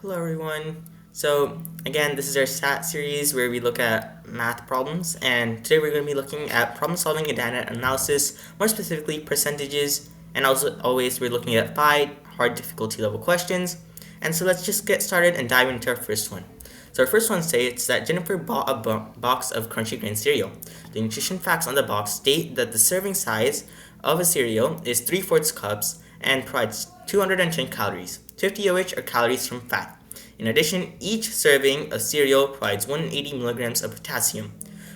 Hello everyone. So again, this is our SAT series where we look at math problems, and today we're going to be looking at problem solving and data analysis, more specifically percentages, and also always we're looking at 5 hard difficulty level questions. And so let's just get started and dive into our first one. So our first one states that Jennifer bought a box of Crunchy Grain cereal. The nutrition facts on the box state that the serving size of a cereal is 3/4 cups and provides 210 calories, 50 of which are calories from fat. In addition, each serving of cereal provides 180 milligrams of potassium,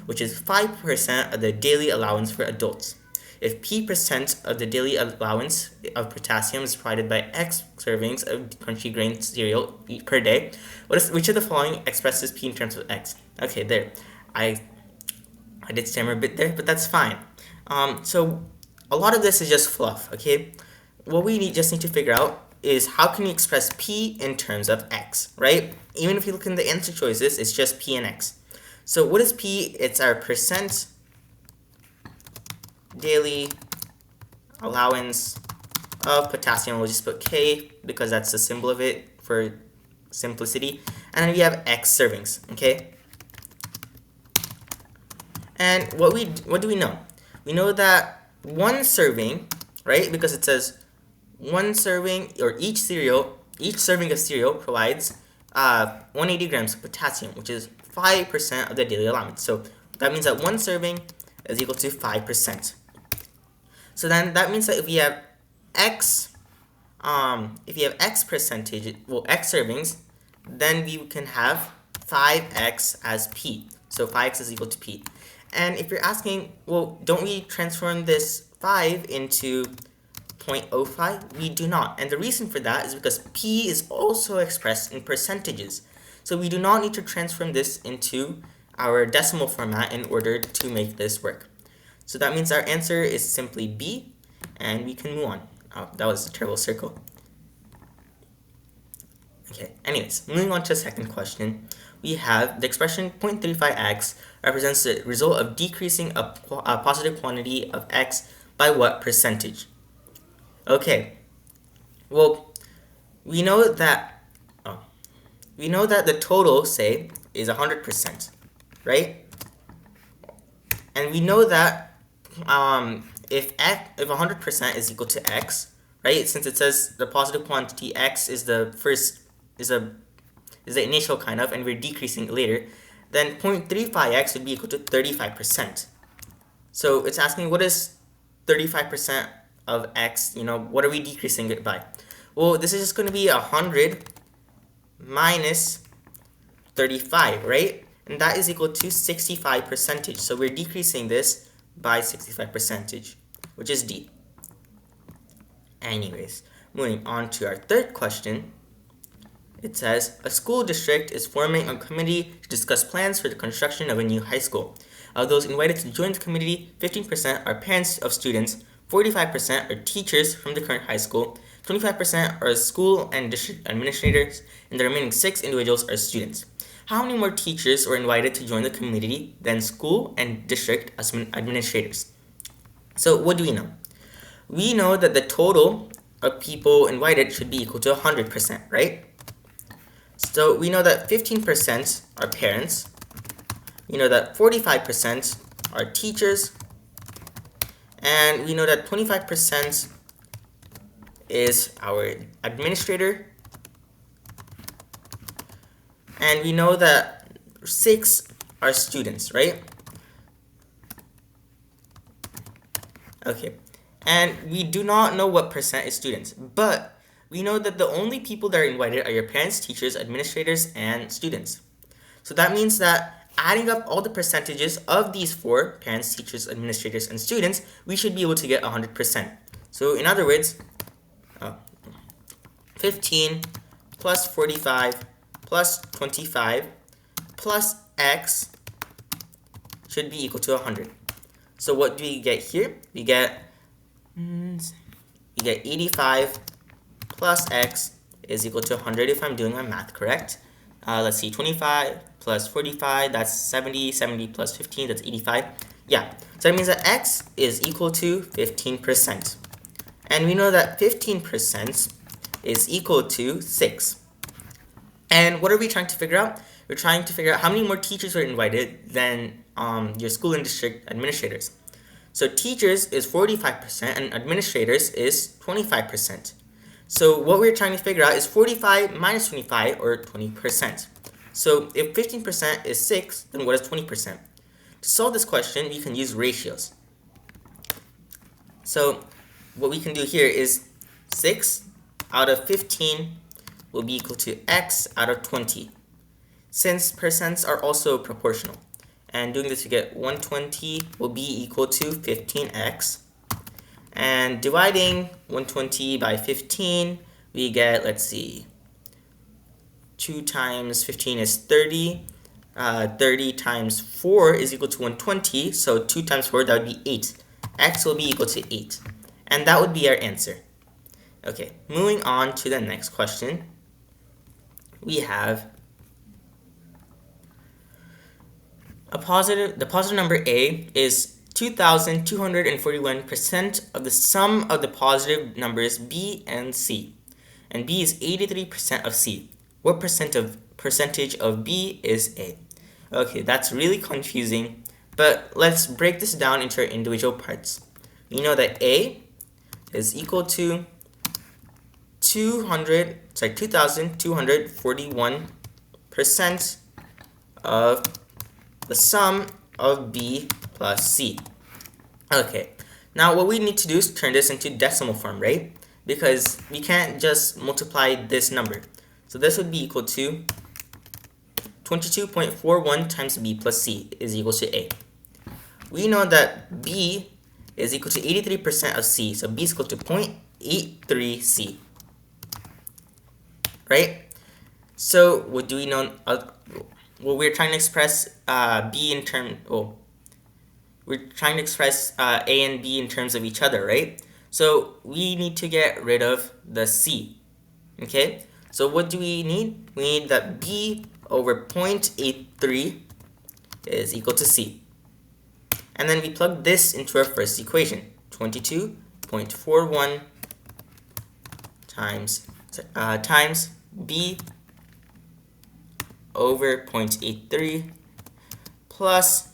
which is 5% of the daily allowance for adults. If P% of the daily allowance of potassium is provided by X servings of crunchy grain cereal per day, which of the following expresses P in terms of X? Okay, there. I did stammer a bit there, but that's fine. So a lot of this is just fluff, okay? What we just need to figure out is how can we express P in terms of X, right? Even if you look in the answer choices, it's just P and X. So what is P? It's our percent daily allowance of potassium. We'll just put K because that's the symbol of it for simplicity. And then we have X servings, okay? And what do we know? We know that one serving, right? Because it says one serving, or each serving of cereal provides 180 grams of potassium, which is 5% of the daily allowance. So that means that one serving is equal to 5%. So then that means that if you have X percentage, well, X servings, then we can have 5X as P. So 5X is equal to P. And if you're asking, well, don't we transform this 5 into 0.05? We do not. And the reason for that is because P is also expressed in percentages. So we do not need to transform this into our decimal format in order to make this work. So that means our answer is simply B, and we can move on. Oh, that was a terrible circle. Okay, anyways, moving on to the second question. We have the expression 0.35x represents the result of decreasing a positive quantity of x by what percentage? Okay, well, we know that the total, say, is 100%, right? And we know that if 100% is equal to x, right? Since it says the positive quantity x is the initial kind of, and we're decreasing it later, then 0.35x would be equal to 35%. So it's asking what is 35% of x, what are we decreasing it by? Well, this is just going to be 100 minus 35, right? And that is equal to 65%. So we're decreasing this by 65%, which is D. Anyways, moving on to our third question. It says, a school district is forming a committee to discuss plans for the construction of a new high school. Of those invited to join the committee, 15% are parents of students, 45% are teachers from the current high school, 25% are school and district administrators, and the remaining 6 individuals are students. How many more teachers were invited to join the committee than school and district administrators? So what do we know? We know that the total of people invited should be equal to 100%, right? So we know that 15% are parents, we know that 45% are teachers, and we know that 25% is our administrator, and we know that 6 are students, right? Okay, and we do not know what percent is students, but we know that the only people that are invited are your parents, teachers, administrators, and students. So that means that adding up all the percentages of these 4, parents, teachers, administrators, and students, we should be able to get 100%. So in other words, 15 plus 45 plus 25 plus x should be equal to 100. So what do we get here? We get 85 plus x is equal to 100 if I'm doing my math correct. Let's see, 25 plus 45, that's 70, 70 plus 15, that's 85. Yeah, so that means that x is equal to 15%. And we know that 15% is equal to 6. And what are we trying to figure out? We're trying to figure out how many more teachers were invited than your school and district administrators. So teachers is 45% and administrators is 25%. So what we're trying to figure out is 45 minus 25, or 20%. So if 15% is 6, then what is 20%? To solve this question, we can use ratios. So what we can do here is 6 out of 15 will be equal to x out of 20, since percents are also proportional. And doing this, we get 120 will be equal to 15x. And dividing 120 by 15, we get, let's see, 2 times 15 is 30. 30 times 4 is equal to 120, so 2 times 4, that would be 8. X will be equal to 8. And that would be our answer. Okay, moving on to the next question. We have the positive number A is 2,241% of the sum of the positive numbers B and C. And B is 83% of C. What percentage of B is A? Okay, that's really confusing, but let's break this down into our individual parts. We know that A is equal to 2,241% of the sum of B plus C. Okay, now what we need to do is turn this into decimal form, right? Because we can't just multiply this number. So this would be equal to 22.41 times B plus C is equal to A. We know that B is equal to 83% of C, so B is equal to 0.83C. Right? So what do we know? Well, we're trying to express B in term. Oh, we're trying to express A and B in terms of each other, right? So we need to get rid of the C. Okay. So what do we need? We need that B over 0.83 is equal to C. And then we plug this into our first equation. 22.41 times B over 0.83 plus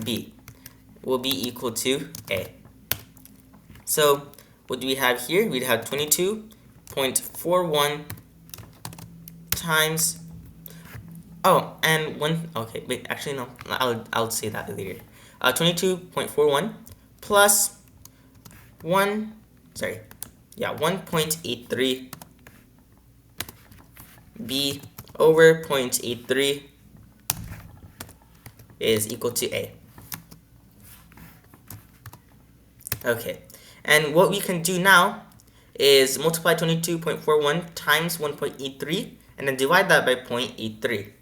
B will be equal to A. So what do we have here? We'd have 22.41 times, okay, wait, actually no, I'll say that later. 22.41 plus 1.83 B over 0.83 is equal to A. Okay, and what we can do now is multiply 22.41 times 1.83 and then divide that by 0.83.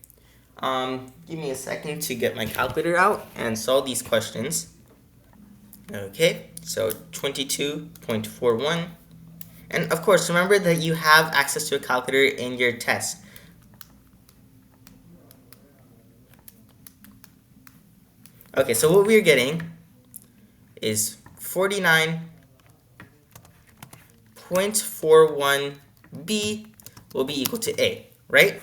Give me a second to get my calculator out and solve these questions. Okay, so 22.41. And of course, remember that you have access to a calculator in your test. Okay, so what we're getting is 49.41B will be equal to A, right?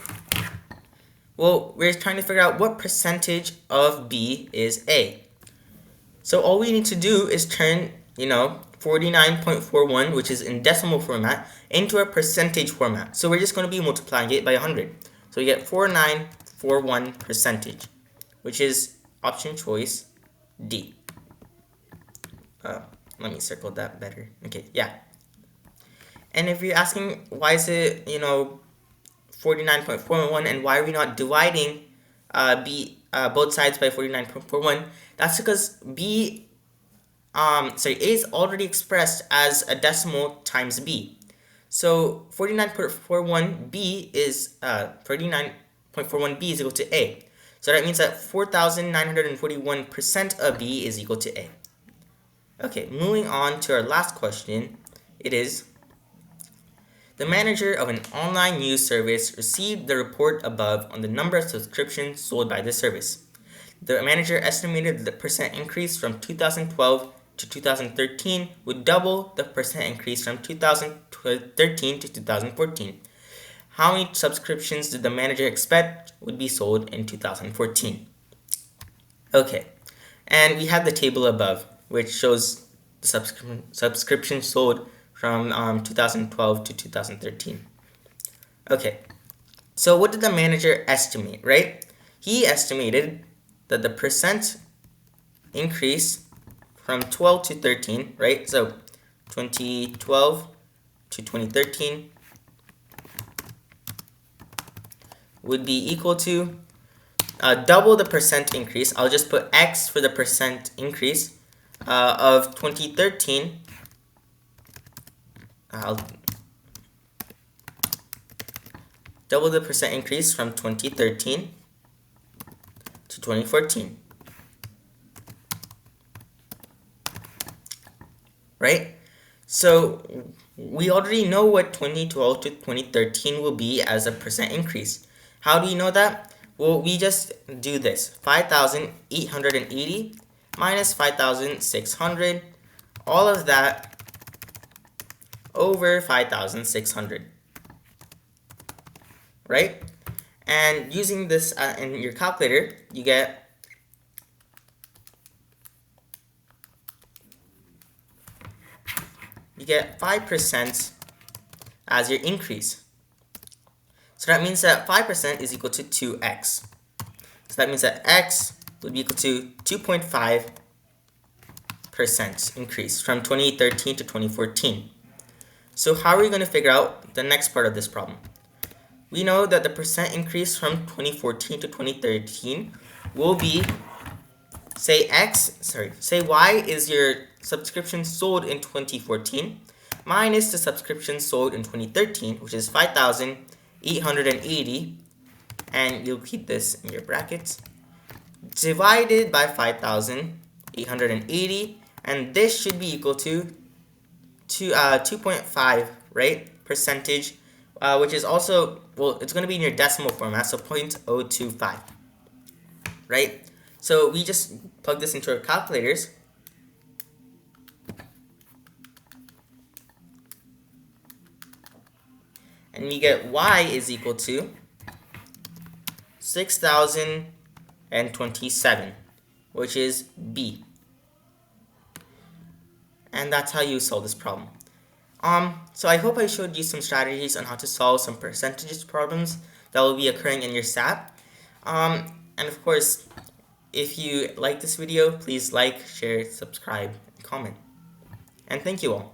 Well, we're trying to figure out what percentage of B is A. So all we need to do is turn, 49.41, which is in decimal format, into a percentage format. So we're just going to be multiplying it by 100. So we get 4941 percentage, which is option choice D. Let me circle that better. Okay, yeah. And if you're asking why is it, 49.41 and why are we not dividing both sides by 49.41, that's because A is already expressed as a decimal times B. So 49.41B is 49.41B is equal to A. So that means that 4,941% of B is equal to A. Okay, moving on to our last question. It is, the manager of an online news service received the report above on the number of subscriptions sold by the service. The manager estimated that the percent increase from 2012 to 2013 would double the percent increase from 2013 to 2014. how many subscriptions did the manager expect would be sold in 2014? Okay, and we have the table above, which shows the subscriptions sold from 2012 to 2013. Okay, so what did the manager estimate, right? He estimated that the percent increase from 12 to 13, right? So 2012 to 2013 would be equal to double the percent increase. I'll just put X for the percent increase of 2013. I'll double the percent increase from 2013 to 2014. Right? So we already know what 2012 to 2013 will be as a percent increase. How do you know that? Well, we just do this. 5,880 minus 5,600. All of that over 5,600. Right? And using this in your calculator, you get 5% as your increase. So that means that 5% is equal to 2x. So that means that x would be equal to 2.5% increase from 2013 to 2014. So how are we going to figure out the next part of this problem? We know that the percent increase from 2014 to 2013 will be, say y is your subscription sold in 2014 minus the subscription sold in 2013, which is 5,880, and you'll keep this in your brackets, divided by 5,880, and this should be equal to 2.5, right, percentage, which is also, well, it's going to be in your decimal format, so 0.025, right? So we just plug this into our calculators. And we get y is equal to 6,027, which is B. And that's how you solve this problem. So I hope I showed you some strategies on how to solve some percentages problems that will be occurring in your SAT. And of course, if you like this video, please like, share, subscribe, and comment. And thank you all.